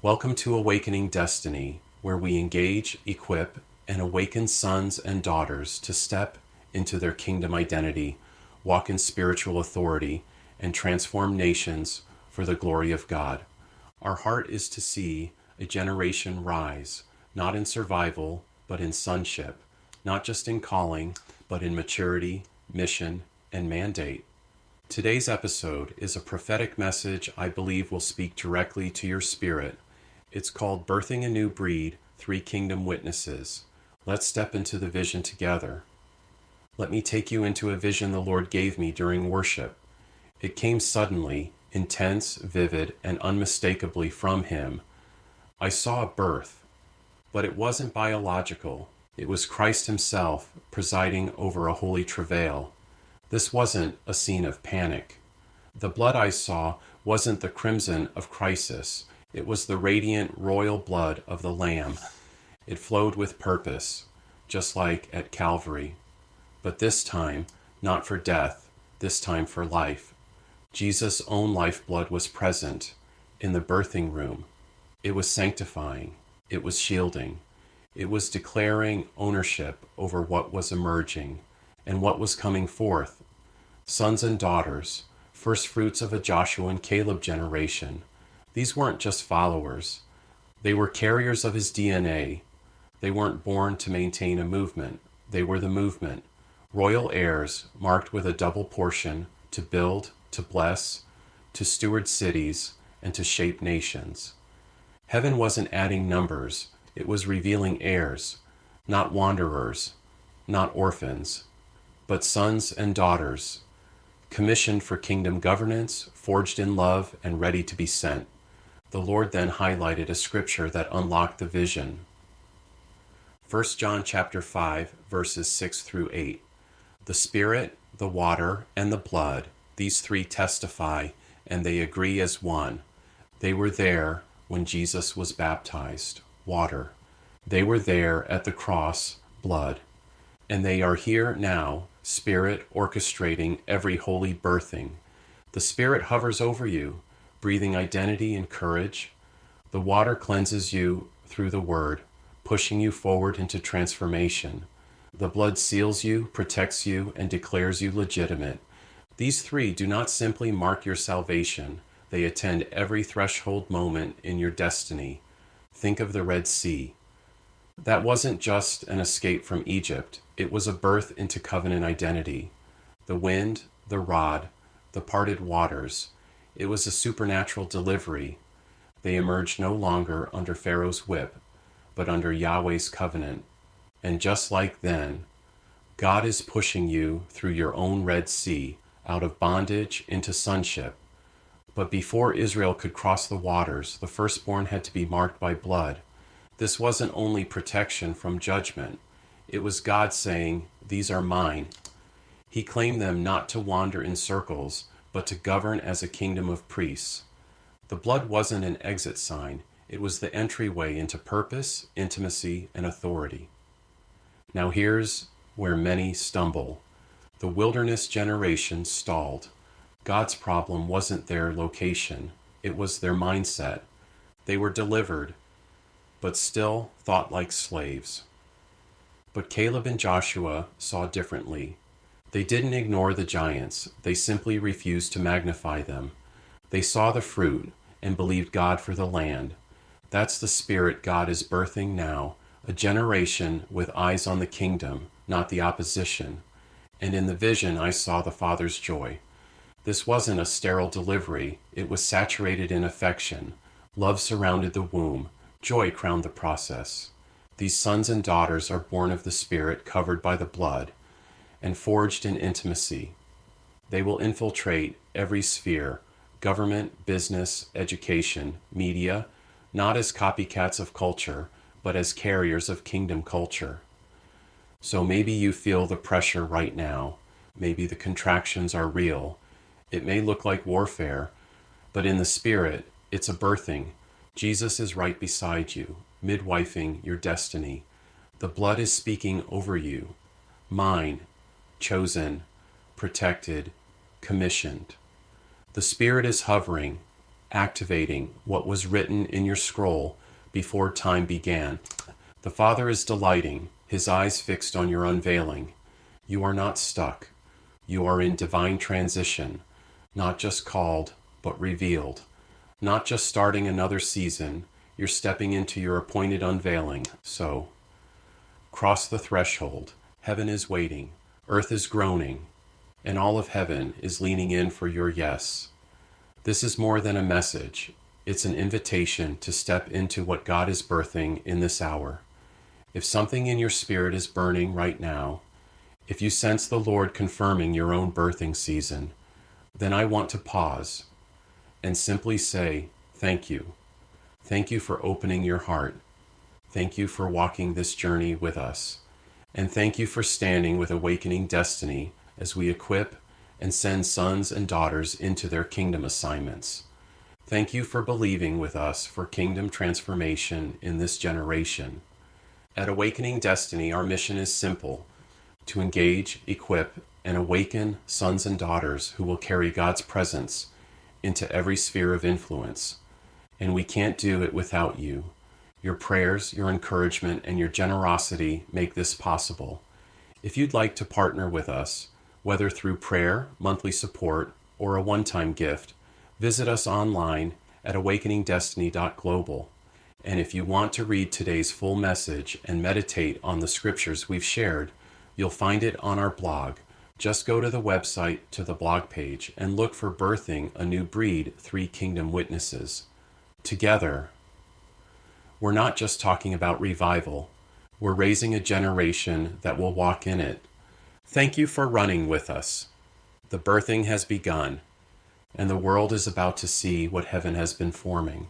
Welcome to Awakening Destiny, where we engage, equip, and awaken sons and daughters to step into their kingdom identity, walk in spiritual authority, and transform nations for the glory of God. Our heart is to see a generation rise, not in survival, but in sonship, not just in calling, but in maturity, mission, and mandate. Today's episode is a prophetic message I believe will speak directly to your spirit. It's called Birthing a New Breed, Three Kingdom Witnesses. Let's step into the vision together. Let me take you into a vision the Lord gave me during worship. It came suddenly, intense, vivid, and unmistakably from Him. I saw a birth, but it wasn't biological. It was Christ Himself presiding over a holy travail. This wasn't a scene of panic. The blood I saw wasn't the crimson of crisis. It was the radiant royal blood of the Lamb. It flowed with purpose, just like at Calvary. But this time, not for death, this time for life. Jesus' own lifeblood was present in the birthing room. It was sanctifying. It was shielding. It was declaring ownership over what was emerging and what was coming forth. Sons and daughters, first fruits of a Joshua and Caleb generation. These weren't just followers. They were carriers of His DNA. They weren't born to maintain a movement. They were the movement. Royal heirs marked with a double portion to build, to bless, to steward cities, and to shape nations. Heaven wasn't adding numbers. It was revealing heirs, not wanderers, not orphans, but sons and daughters, commissioned for kingdom governance, forged in love, and ready to be sent. The Lord then highlighted a scripture that unlocked the vision. 1 John chapter 5, verses 6 through 8. The Spirit, the water, and the blood, these three testify, and they agree as one. They were there when Jesus was baptized, water. They were there at the cross, blood. And they are here now, Spirit orchestrating every holy birthing. The Spirit hovers over you, breathing identity and courage. The water cleanses you through the Word, pushing you forward into transformation. The blood seals you, protects you, and declares you legitimate. These three do not simply mark your salvation. They attend every threshold moment in your destiny. Think of the Red Sea. That wasn't just an escape from Egypt. It was a birth into covenant identity. The wind, the rod, the parted waters. It was a supernatural delivery. They emerged no longer under Pharaoh's whip, but under Yahweh's covenant. And just like then, God is pushing you through your own Red Sea, out of bondage into sonship. But before Israel could cross the waters, the firstborn had to be marked by blood. This wasn't only protection from judgment. It was God saying, "These are mine." He claimed them not to wander in circles, but to govern as a kingdom of priests. The blood wasn't an exit sign. It was the entryway into purpose, intimacy, and authority. Now here's where many stumble. The wilderness generation stalled. God's problem wasn't their location. It was their mindset. They were delivered, but still thought like slaves. But Caleb and Joshua saw differently. They didn't ignore the giants. They simply refused to magnify them. They saw the fruit and believed God for the land. That's the spirit God is birthing now, a generation with eyes on the kingdom, not the opposition. And in the vision, I saw the Father's joy. This wasn't a sterile delivery. It was saturated in affection. Love surrounded the womb. Joy crowned the process. These sons and daughters are born of the Spirit, covered by the blood, and forged in intimacy. They will infiltrate every sphere, government, business, education, media, not as copycats of culture, but as carriers of kingdom culture. So maybe you feel the pressure right now. Maybe the contractions are real. It may look like warfare, but in the Spirit, it's a birthing. Jesus is right beside you, midwifing your destiny. The blood is speaking over you. Mine, chosen, protected, commissioned. The Spirit is hovering, activating what was written in your scroll before time began. The Father is delighting, his eyes fixed on your unveiling. You are not stuck. You are in divine transition, not just called, but revealed. Not just starting another season, you're stepping into your appointed unveiling. So, cross the threshold. Heaven is waiting. Earth is groaning. And all of heaven is leaning in for your yes. This is more than a message. It's an invitation to step into what God is birthing in this hour. If something in your spirit is burning right now, if you sense the Lord confirming your own birthing season, then I want to pause and simply say, thank you. Thank you for opening your heart. Thank you for walking this journey with us. And thank you for standing with Awakening Destiny as we equip and send sons and daughters into their kingdom assignments. Thank you for believing with us for kingdom transformation in this generation. At Awakening Destiny, our mission is simple: to engage, equip, and awaken sons and daughters who will carry God's presence into every sphere of influence. And we can't do it without you. Your prayers, your encouragement, and your generosity make this possible. If you'd like to partner with us, whether through prayer, monthly support, or a one-time gift, visit us online at awakeningdestiny.global. And if you want to read today's full message and meditate on the scriptures we've shared, you'll find it on our blog. Just go to the website, to the blog page, and look for Birthing a New Breed, 3 Kingdom Witnesses. Together, we're not just talking about revival. We're raising a generation that will walk in it. Thank you for running with us. The birthing has begun, and the world is about to see what heaven has been forming.